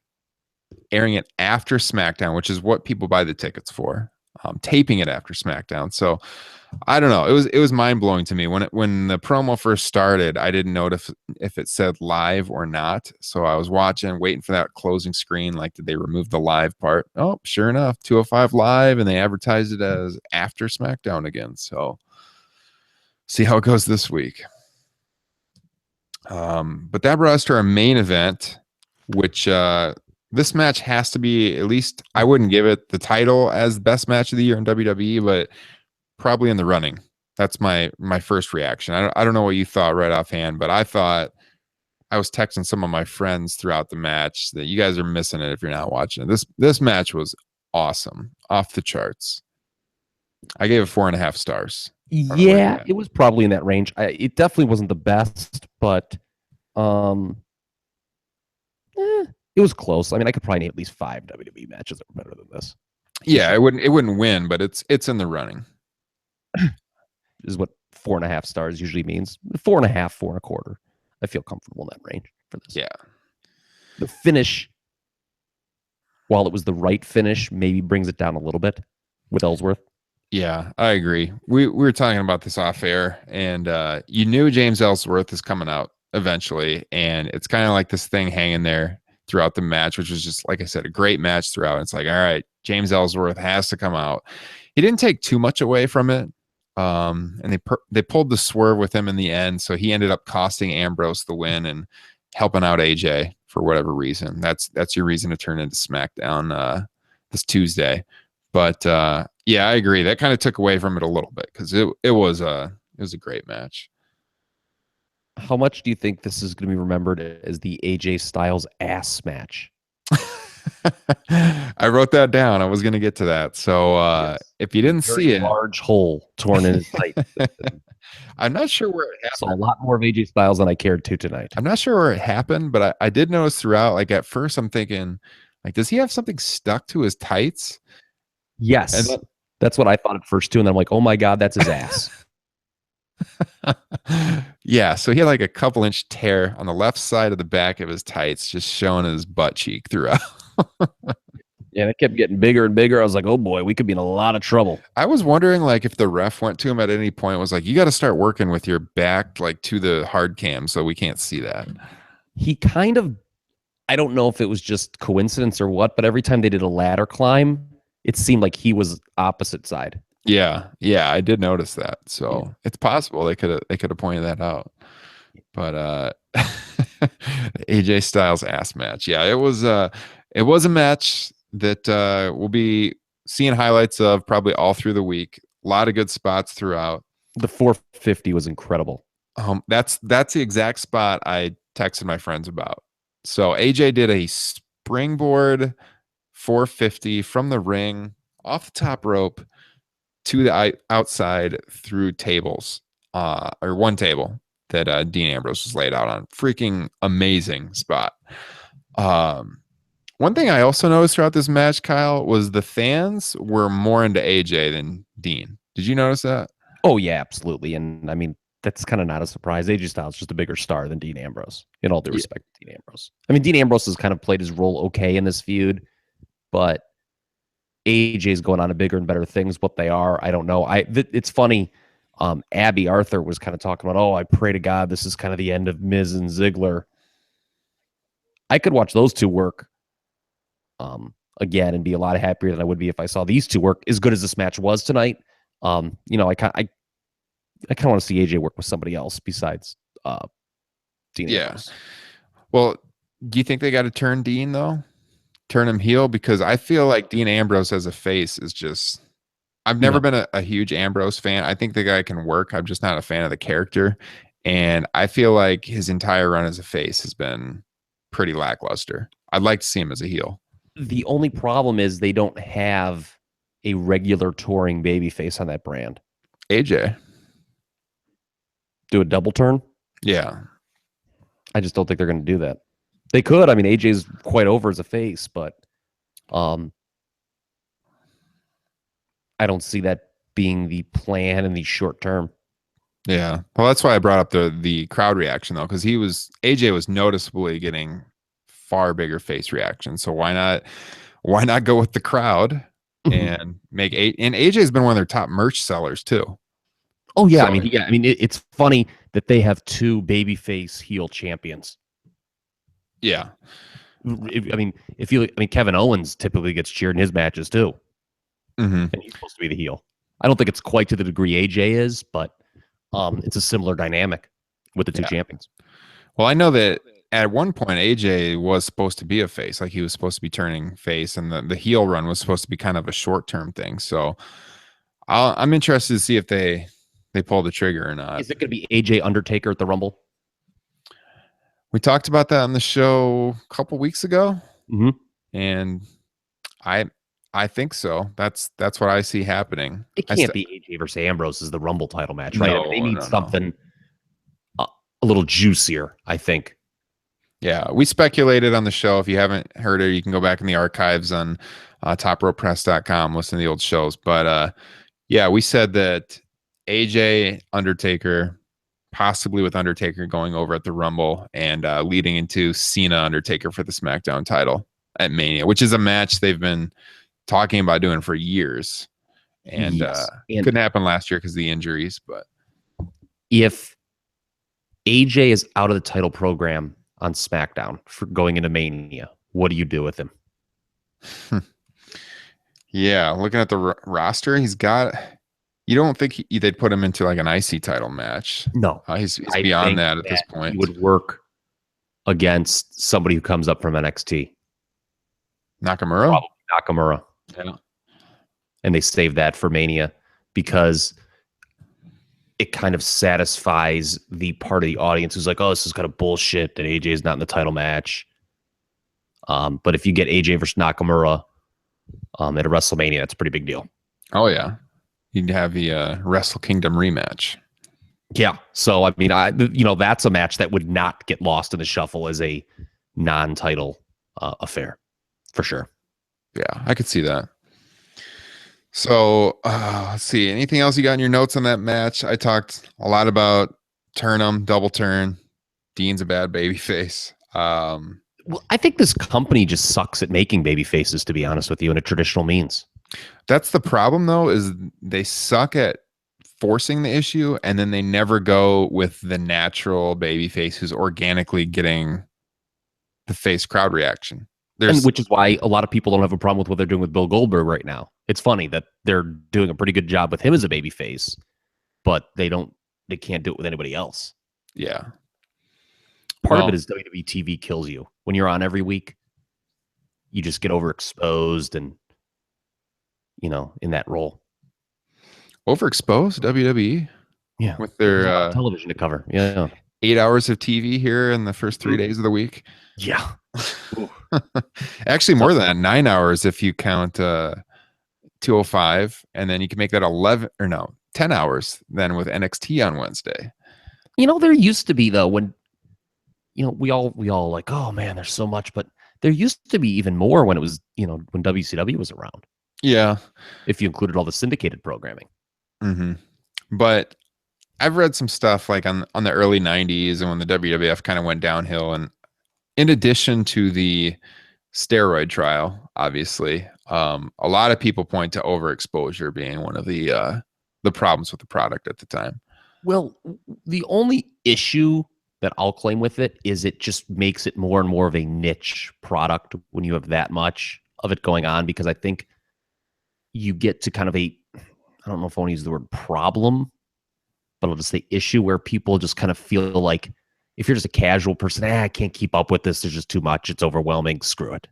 Airing it after SmackDown, which is what people buy the tickets for, taping it after SmackDown. So I don't know. It was mind blowing to me when the promo first started. I didn't know if it said live or not. So I was watching, waiting for that closing screen. Like, did they remove the live part? Oh, sure enough, 205 Live, and they advertised it as after SmackDown again. So see how it goes this week. But that brought us to our main event, which this match has to be, at least I wouldn't give it the title as best match of the year in WWE, but probably in the running. That's my first reaction. I don't know what you thought right offhand, but I thought, I was texting some of my friends throughout the match that you guys are missing it if you're not watching it. This match was awesome, off the charts. I gave it 4.5 stars. Yeah, it was probably in that range. It definitely wasn't the best, but it was close. I mean, I could probably name at least 5 WWE matches that were better than this. Yeah, it wouldn't win, but it's in the running. Is what 4.5 stars usually means. 4.5, 4.25. I feel comfortable in that range for this. Yeah. The finish, while it was the right finish, maybe brings it down a little bit with Ellsworth. Yeah, I agree. We were talking about this off air, and you knew James Ellsworth is coming out eventually, and it's kind of like this thing hanging there throughout the match, which was just, like I said, a great match throughout. It's like, all right, James Ellsworth has to come out. He didn't take too much away from it. And they pulled the swerve with him in the end, so he ended up costing Ambrose the win and helping out AJ for whatever reason. That's your reason to turn into SmackDown this Tuesday. But yeah, I agree. That kind of took away from it a little bit because it was a great match. How much do you think this is going to be remembered as the AJ Styles ass match? I wrote that down. I was going to get to that. So Yes. if you didn't Very see it, large hole torn in his tights. I'm not sure where it Saw a happened. lot more of AJ Styles than I cared to tonight. I'm not sure where it happened, but I did notice throughout. Like at first, I'm thinking, like, does he have something stuck to his tights? And Yes. That's what I thought at first too. And then I'm like, oh my God, that's his ass. yeah, so he had like a couple inch tear on the left side of the back of his tights, just showing his butt cheek throughout. Yeah, it kept getting bigger and bigger. I was like, oh boy, we could be in a lot of trouble. I was wondering, like, if the ref went to him at any point, was like, you got to start working with your back, like, to the hard cam, so we can't see that. He kind of, I don't know if it was just coincidence or what, but every time they did a ladder climb, it seemed like he was opposite side. Yeah, I did notice that. So it's possible they could have pointed that out. But AJ Styles ass match. Yeah, it was a match that we'll be seeing highlights of probably all through the week. A lot of good spots throughout. The 450 was incredible. That's the exact spot I texted my friends about. So AJ did a springboard 450 from the ring off the top rope to the outside through tables, or one table that Dean Ambrose was laid out on. Freaking amazing spot. One thing I also noticed throughout this match, Kyle, was the fans were more into AJ than Dean. Did you notice that? Oh yeah, absolutely. And I mean, that's kind of not a surprise. AJ Styles is just a bigger star than Dean Ambrose. In all due respect to Dean Ambrose. I mean, Dean Ambrose has kind of played his role okay in this feud, but AJ's going on to bigger and better things. What they are, I don't know. It's funny. Abby Arthur was kind of talking about, oh, I pray to God this is kind of the end of Miz and Ziggler. I could watch those two work again and be a lot happier than I would be if I saw these two work as good as this match was tonight. I kind of want to see AJ work with somebody else besides Dean Ambrose. Well, do you think they got to turn Dean though? Turn him heel? Because I feel like Dean Ambrose as a face is just. I've never been a huge Ambrose fan. I think the guy can work. I'm just not a fan of the character, and I feel like his entire run as a face has been pretty lackluster. I'd like to see him as a heel. The only problem is they don't have a regular touring babyface on that brand. AJ. Do a double turn? Yeah. I just don't think they're going to do that. They could. I mean, AJ's quite over as a face, but I don't see that being the plan in the short term. Yeah. Well, that's why I brought up the crowd reaction though, because AJ was noticeably getting far bigger face reaction. So why not go with the crowd and make and AJ's been one of their top merch sellers too. Oh yeah, so, it's funny that they have two babyface heel champions. Yeah. Kevin Owens typically gets cheered in his matches too. Mm-hmm. And he's supposed to be the heel. I don't think it's quite to the degree AJ is, but it's a similar dynamic with the two champions. Well, I know that at one point AJ was supposed to be a face, like he was supposed to be turning face, and the heel run was supposed to be kind of a short-term thing. So I'm interested to see if they pull the trigger or not. Is it going to be AJ Undertaker at the Rumble? We talked about that on the show a couple weeks ago, and I think so. That's what I see happening. It can't be AJ versus Ambrose as the Rumble title match, right? No, they need something a little juicier, I think. Yeah, we speculated on the show. If you haven't heard it, you can go back in the archives on topropepress.com, listen to the old shows. But yeah, we said that AJ Undertaker, possibly with Undertaker going over at the Rumble and leading into Cena Undertaker for the SmackDown title at Mania, which is a match they've been talking about doing for years. And couldn't happen last year because of the injuries. But if AJ is out of the title program on SmackDown for going into Mania, what do you do with him? Yeah, looking at the roster, he's got You don't think they'd put him into like an IC title match? No, He's I beyond think that at this point. he would work against somebody who comes up from NXT. Nakamura? Probably Nakamura. Yeah. And they save that for Mania because it kind of satisfies the part of the audience who's like, oh, this is kind of bullshit that AJ is not in the title match. But if you get AJ versus Nakamura at a WrestleMania, that's a pretty big deal. Oh, yeah. You'd have the Wrestle Kingdom rematch. Yeah. So, I mean, that's a match that would not get lost in the shuffle as a non-title affair, for sure. Yeah, I could see that. So, let's see. Anything else you got in your notes on that match? I talked a lot about Turnham, double turn. Dean's a bad baby face. Well, I think this company just sucks at making baby faces, to be honest with you, in a traditional means. That's the problem, though, is they suck at forcing the issue, and then they never go with the natural baby face who's organically getting the face crowd reaction. And which is why a lot of people don't have a problem with what they're doing with Bill Goldberg right now. It's funny that they're doing a pretty good job with him as a baby face, but they can't do it with anybody else. Yeah. Part of it is WWE TV kills you. When you're on every week, you just get overexposed and, in that role. Overexposed WWE? Yeah. With their television to cover. Yeah. 8 hours of TV here in the first 3 days of the week. Yeah. Actually, more than that, 9 hours if you count 205, and then you can make that 10 hours then with NXT on Wednesday. There used to be, though, when we all like, oh man, there's so much, but there used to be even more when it was, when WCW was around. Yeah. If you included all the syndicated programming. Mm-hmm. But I've read some stuff like on the early 90s and when the WWF kind of went downhill, and in addition to the steroid trial, obviously, a lot of people point to overexposure being one of the problems with the product at the time. Well, the only issue that I'll claim with it is it just makes it more and more of a niche product when you have that much of it going on, because I think you get to kind of I don't know if I want to use the word problem, but I'll just say issue, where people just kind of feel like if you're just a casual person, I can't keep up with this. There's just too much. It's overwhelming. Screw it.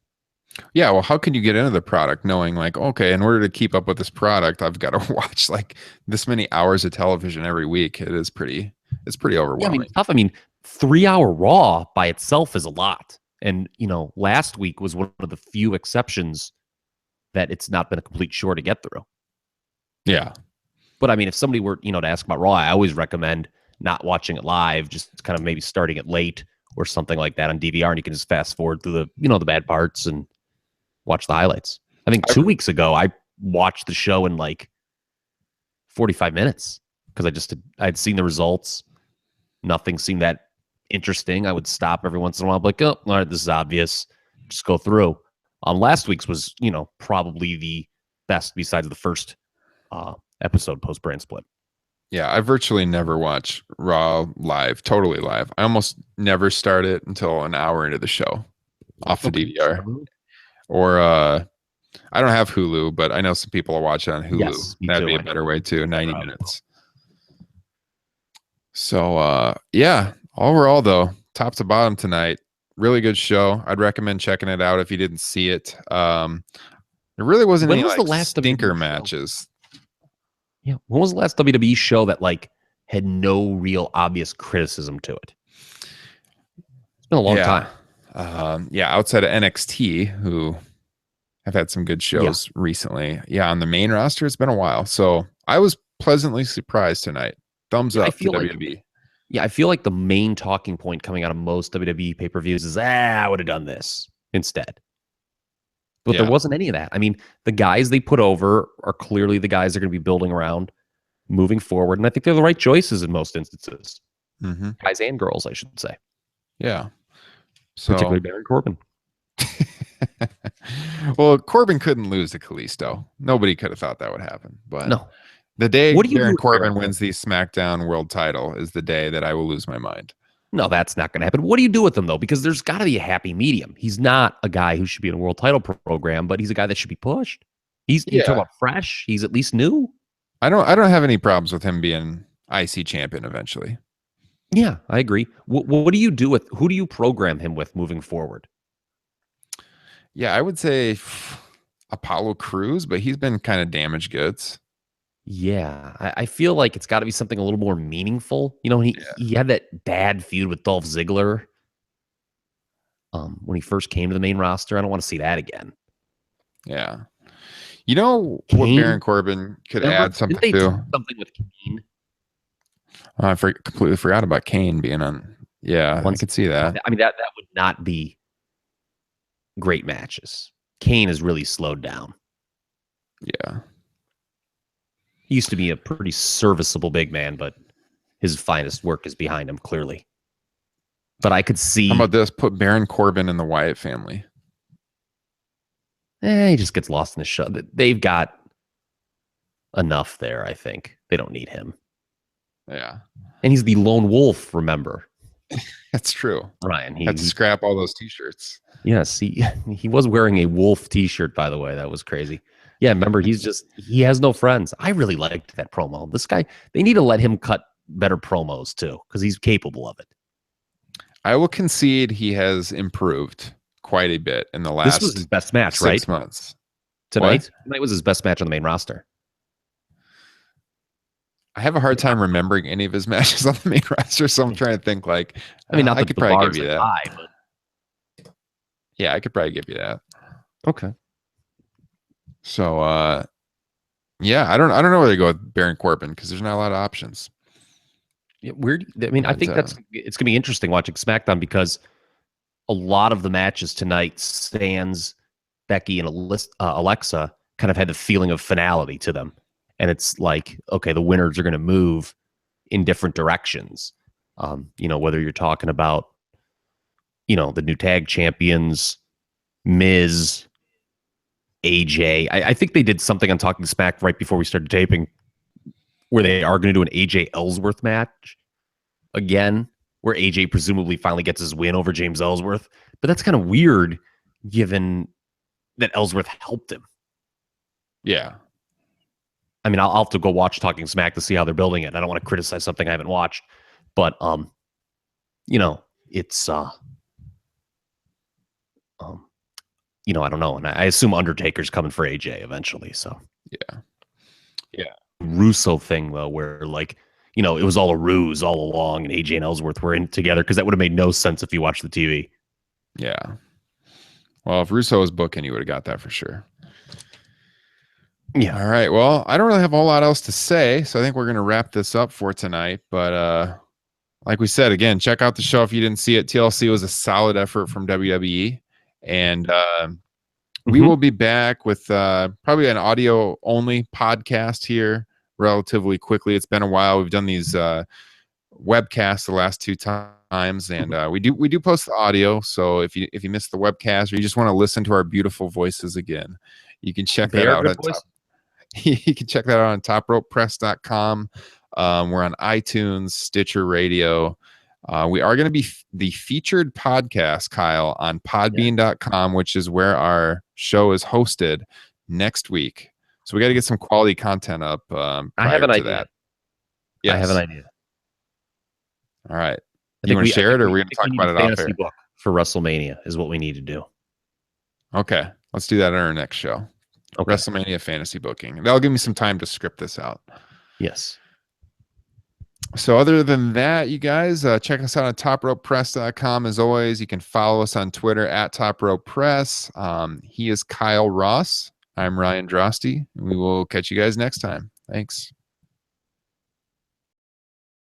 Yeah. Well, how can you get into the product knowing like, okay, in order to keep up with this product, I've got to watch like this many hours of television every week. It's pretty overwhelming. Yeah, I mean, 3-hour Raw by itself is a lot. And, last week was one of the few exceptions that it's not been a complete chore to get through. Yeah. But I mean, if somebody were, to ask about Raw, I always recommend not watching it live, just kind of maybe starting it late or something like that on DVR, and you can just fast forward through the, the bad parts and watch the highlights. I think 2 weeks ago, I watched the show in like 45 minutes because I'd seen the results. Nothing seemed that interesting. I would stop every once in a while, like, oh, all right, this is obvious. Just go through. Last week's was, probably the best besides the first episode post brand split. Yeah, I virtually never watch Raw live, totally live. I almost never start it until an hour into the show off the DVR. Or I don't have Hulu, but I know some people are watching on Hulu. Yes, that'd be a better way too. 90 minutes. So yeah, overall though, top to bottom tonight, really good show. I'd recommend checking it out if you didn't see it. There really wasn't any the last stinker matches. Yeah, when was the last WWE show that like had no real obvious criticism to it? It's been a long time. Outside of NXT, who have had some good shows recently. Yeah, on the main roster, it's been a while. So I was pleasantly surprised tonight. Thumbs up to WWE. I feel like the main talking point coming out of most WWE pay-per-views is, I would have done this instead. But there wasn't any of that. I mean, the guys they put over are clearly the guys they're going to be building around moving forward. And I think they're the right choices in most instances. Mm-hmm. Guys and girls, I should say. Yeah. So, particularly Baron Corbin. Well, Corbin couldn't lose to Kalisto. Nobody could have thought that would happen. But no. The day Baron Corbin wins the SmackDown World title is the day that I will lose my mind. No, that's not going to happen. What do you do with him, though? Because there's got to be a happy medium. He's not a guy who should be in a world title program, but he's a guy that should be pushed. You talk about fresh. He's at least new. I don't have any problems with him being IC champion eventually. Yeah, I agree. What do you do with who do you program him with moving forward? Yeah, I would say Apollo Crews, but he's been kind of damaged goods. Yeah, I feel like it's got to be something a little more meaningful. You know, he had that bad feud with Dolph Ziggler when he first came to the main roster. I don't want to see that again. Yeah. You know what Kane, Baron Corbin could remember? add something Didn't they do to? something with Kane Completely forgot about Kane being on. Yeah, I once? could see that. I mean, that would not be great matches. Kane has really slowed down. Yeah. He used to be a pretty serviceable big man, but his finest work is behind him, clearly. But I could see. How about this? Put Baron Corbin in the Wyatt family. He just gets lost in the show. They've got enough there, I think. They don't need him. Yeah. And he's the lone wolf, remember? That's true. Ryan. Had to scrap all those t-shirts. Yes, he was wearing a wolf t-shirt, by the way. That was crazy. Yeah, remember, he has no friends. I really liked that promo. This guy, they need to let him cut better promos too, because he's capable of it. I will concede he has improved quite a bit in the last. This was his best match, 6 right? months. Tonight was his best match on the main roster. I have a hard time remembering any of his matches on the main roster, so I'm trying to think. Like, I mean, not I that could the probably bars give you are that. high, but Yeah, I could probably give you that. okay. So, yeah, I don't know where to go with Baron Corbin because there's not a lot of options. Yeah, weird. I mean, I think it's gonna be interesting watching SmackDown because a lot of the matches tonight, Sans, Becky, and Alexa kind of had the feeling of finality to them. And it's like, okay, the winners are going to move in different directions. Whether you're talking about, the new tag champions, Miz, AJ. I think they did something on Talking Smack right before we started taping where they are going to do an AJ Ellsworth match again, where AJ presumably finally gets his win over James Ellsworth. But that's kind of weird given that Ellsworth helped him. Yeah. I mean, I'll have to go watch Talking Smack to see how they're building it. I don't want to criticize something I haven't watched, but it's I don't know, and I assume Undertaker's coming for AJ eventually. So yeah, Russo thing though, where it was all a ruse all along, and AJ and Ellsworth were in together because that would have made no sense if you watched the TV. Yeah. Well, if Russo was booking, you would have got that for sure. Yeah. All right. Well, I don't really have a whole lot else to say, so I think we're going to wrap this up for tonight. But like we said, again, check out the show if you didn't see it. TLC was a solid effort from WWE, and we will be back with probably an audio-only podcast here relatively quickly. It's been a while. We've done these webcasts the last 2 times, and we do post the audio. So if you missed the webcast or you just want to listen to our beautiful voices again, you can check that out. You can check that out on topropepress.com. We're on iTunes, Stitcher Radio. We are going to be the featured podcast, Kyle, on podbean.com, which is where our show is hosted next week. So we got to get some quality content up prior I have an to idea. that. Yes. I have an idea. All right. You want to share it, or are we going to talk about it off air? Book for WrestleMania is what we need to do. Okay. Let's do that in our next show. Okay. WrestleMania fantasy booking. That'll give me some time to script this out. Yes. So other than that, you guys, check us out on topropepress.com. As always, you can follow us on Twitter at topropepress. He is Kyle Ross. I'm Ryan Drosty. We will catch you guys next time. Thanks.